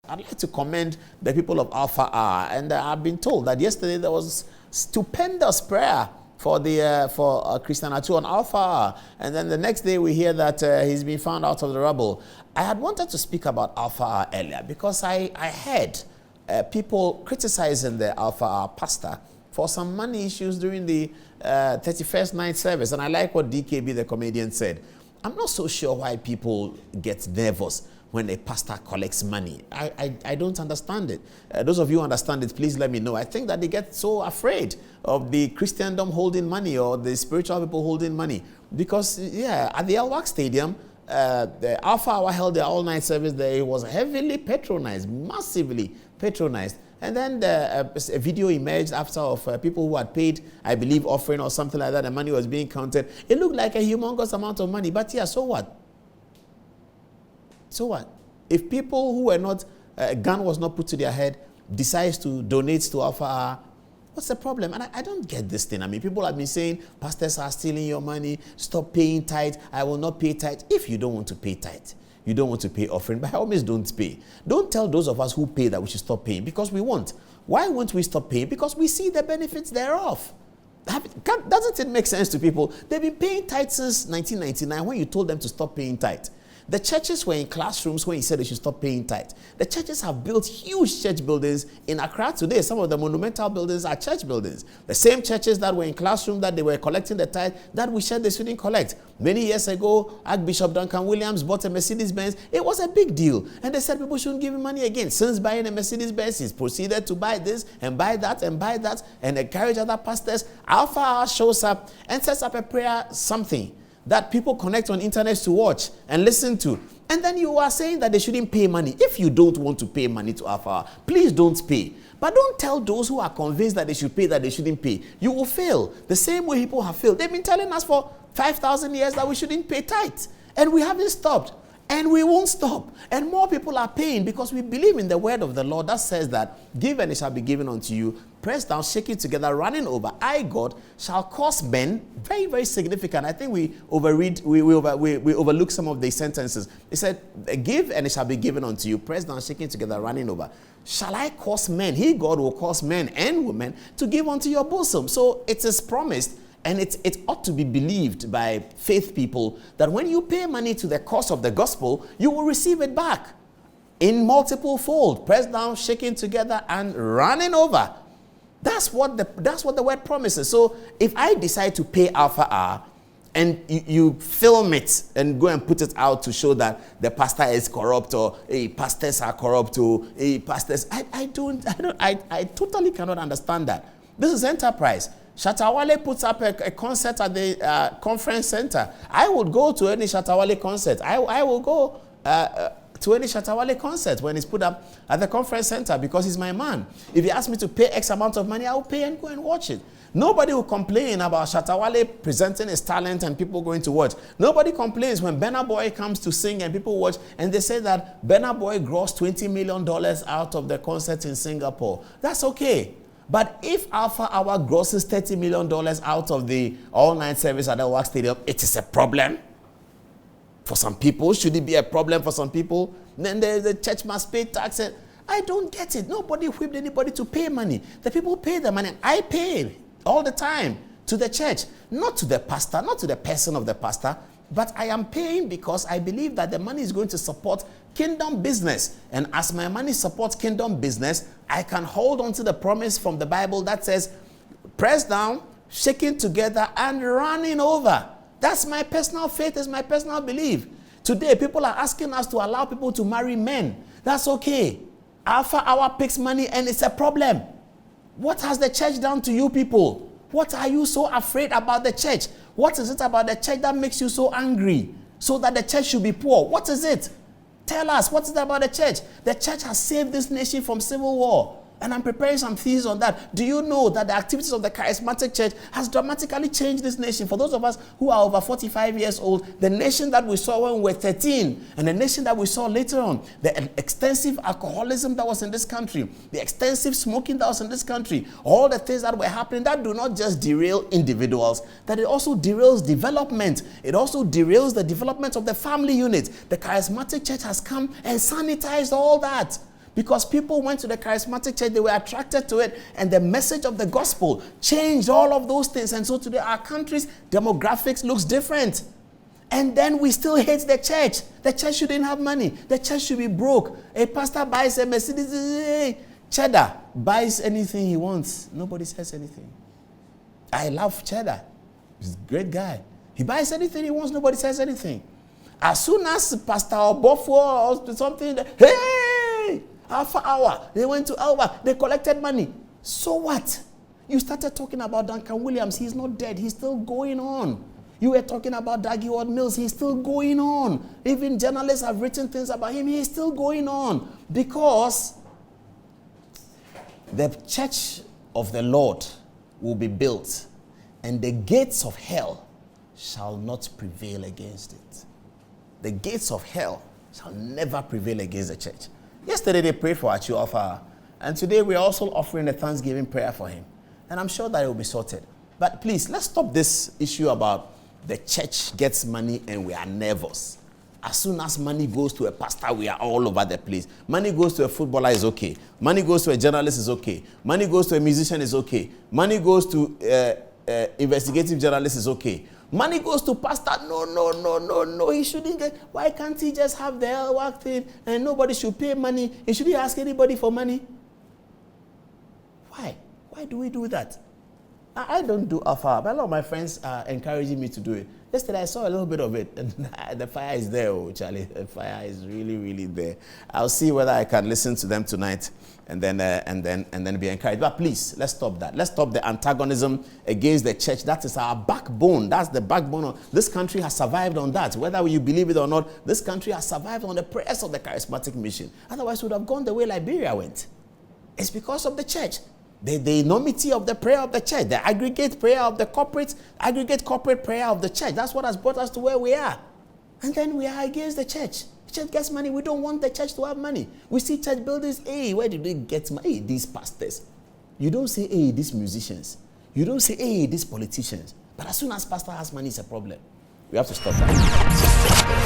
I'd like to commend the people of Alpha R. And I've been told that yesterday there was stupendous prayer for Christian Atu on Alpha R. And then the next day we hear that he's been found out of the rubble. I had wanted to speak about Alpha R earlier because I heard people criticizing the Alpha R pastor for some money issues during the 31st night service. And I like what DKB, the comedian, said. I'm not so sure why people get nervous when a pastor collects money. I don't understand it. Those of you who understand it, please let me know. I think that they get so afraid of the Christendom holding money or the spiritual people holding money. Because, yeah, at the El-Wak Stadium, the Alpha Hour held their all-night service there. It was heavily patronized, massively patronized. And then a video emerged after of people who had paid, I believe, offering or something like that. The money was being counted. It looked like a humongous amount of money. But yeah, so what? So what? If people who were not, a gun was not put to their head, decides to donate to Alpha R, what's the problem? And I don't get this thing. I mean, people have been saying, pastors are stealing your money, stop paying tithe, I will not pay tithe. If you don't want to pay tithe, you don't want to pay offering, by all means don't pay. Don't tell those of us who pay that we should stop paying, because we won't. Why won't we stop paying? Because we see the benefits thereof. Doesn't it make sense to people? They've been paying tithe since 1999 when you told them to stop paying tithe. The churches were in classrooms when he said they should stop paying tithe. The churches have built huge church buildings in Accra today. Some of the monumental buildings are church buildings. The same churches that were in classroom that they were collecting the tithe that we said they shouldn't collect. Many years ago, Archbishop Duncan Williams bought a Mercedes-Benz. It was a big deal. And they said people shouldn't give him money again. Since buying a Mercedes-Benz, he's proceeded to buy this and buy that and buy that and encourage other pastors. Alpha R shows up and sets up a prayer something that people connect on internet to watch and listen to. And then you are saying that they shouldn't pay money. If you don't want to pay money to Alpha R, please don't pay. But don't tell those who are convinced that they should pay that they shouldn't pay. You will fail. The same way people have failed. They've been telling us for 5,000 years that we shouldn't pay tithe. And we haven't stopped. And we won't stop. And more people are paying because we believe in the word of the Lord that says that, give and it shall be given unto you. Press down, shake it together, running over. I, God, shall cause men. Very, very significant. I think we overlook some of the sentences. It said, give and it shall be given unto you. Press down, shaking together, running over. Shall I cause men? He, God, will cause men and women to give unto your bosom. So it is promised. And it ought to be believed by faith people that when you pay money to the cause of the gospel, you will receive it back in multiple fold, pressed down, shaking together, and running over. That's what the word promises. So if I decide to pay Alpha R, and you film it and go and put it out to show that the pastor is corrupt or pastors are corrupt or pastors, I totally cannot understand that. This is enterprise. Shatawale puts up a concert at the conference center. I would go to any Shatawale concert. I will go to any Shatawale concert when it's put up at the conference center because he's my man. If he asks me to pay X amount of money, I will pay and go and watch it. Nobody will complain about Shatawale presenting his talent and people going to watch. Nobody complains when Burna Boy comes to sing and people watch and they say that Burna Boy grossed $20 million out of the concert in Singapore. That's okay. But if Alpha Hour grosses $30 million out of the all-night service at the El-Wak Stadium, it is a problem for some people. Should it be a problem for some people? Then the church must pay tax. I don't get it. Nobody whipped anybody to pay money. The people pay the money. I pay all the time to the church, not to the pastor, not to the person of the pastor, but I am paying because I believe that the money is going to support kingdom business. And as my money supports kingdom business, I can hold on to the promise from the Bible that says, press down, shaking together, and running over. That's my personal faith, is my personal belief. Today, people are asking us to allow people to marry men. That's okay. Alpha Hour picks money and it's a problem. What has the church done to you people? What are you so afraid about the church? What is it about the church that makes you so angry? So that the church should be poor? What is it? Tell us, what is it about the church? The church has saved this nation from civil war. And I'm preparing some theses on that. Do you know that the activities of the charismatic church has dramatically changed this nation? For those of us who are over 45 years old, the nation that we saw when we were 13 and the nation that we saw later on, the extensive alcoholism that was in this country, the extensive smoking that was in this country, all the things that were happening that do not just derail individuals, that it also derails development. It also derails the development of the family unit. The charismatic church has come and sanitized all that. Because people went to the charismatic church, they were attracted to it, and the message of the gospel changed all of those things. And so today our country's demographics looks different. And then we still hate the church. The church shouldn't have money. The church should be broke. A pastor buys a Mercedes, Cheddar buys anything he wants. Nobody says anything. I love Cheddar. He's a great guy. He buys anything he wants. Nobody says anything. As soon as Pastor Obofo or something, hey, Alpha Hour, they went to Alpha, they collected money. So what? You started talking about Duncan Williams. He's not dead. He's still going on. You were talking about Daggy Ward Mills. He's still going on. Even journalists have written things about him. He's still going on. Because the church of the Lord will be built, and the gates of hell shall not prevail against it. The gates of hell shall never prevail against the church. Yesterday they prayed for Achu Alpha, and today we're also offering a Thanksgiving prayer for him. And I'm sure that it will be sorted. But please, let's stop this issue about the church gets money and we are nervous. As soon as money goes to a pastor, we are all over the place. Money goes to a footballer is okay. Money goes to a journalist is okay. Money goes to a musician is okay. Money goes to investigative journalist is okay. Money goes to pastor. No. He shouldn't get. Why can't he just have the work thing and nobody should pay money? He shouldn't ask anybody for money. Why? Why do we do that? I don't do Alpha, but a lot of my friends are encouraging me to do it. Yesterday I saw a little bit of it, and the fire is there, oh Charlie. The fire is really, really there. I'll see whether I can listen to them tonight, and then be encouraged. But please, let's stop that. Let's stop the antagonism against the church. That is our backbone. That's the backbone of this country. Has survived on that. Whether you believe it or not, this country has survived on the prayers of the charismatic mission. Otherwise, we would have gone the way Liberia went. It's because of the church. The enormity of the prayer of the church, the aggregate prayer of the corporate prayer of the church. That's what has brought us to where we are. And then we are against the church. The church gets money. We don't want the church to have money. We see church buildings, hey, where did they get money? Hey, these pastors. You don't say, hey, these musicians. You don't say, hey, these politicians. But as soon as pastor has money, it's a problem. We have to stop that.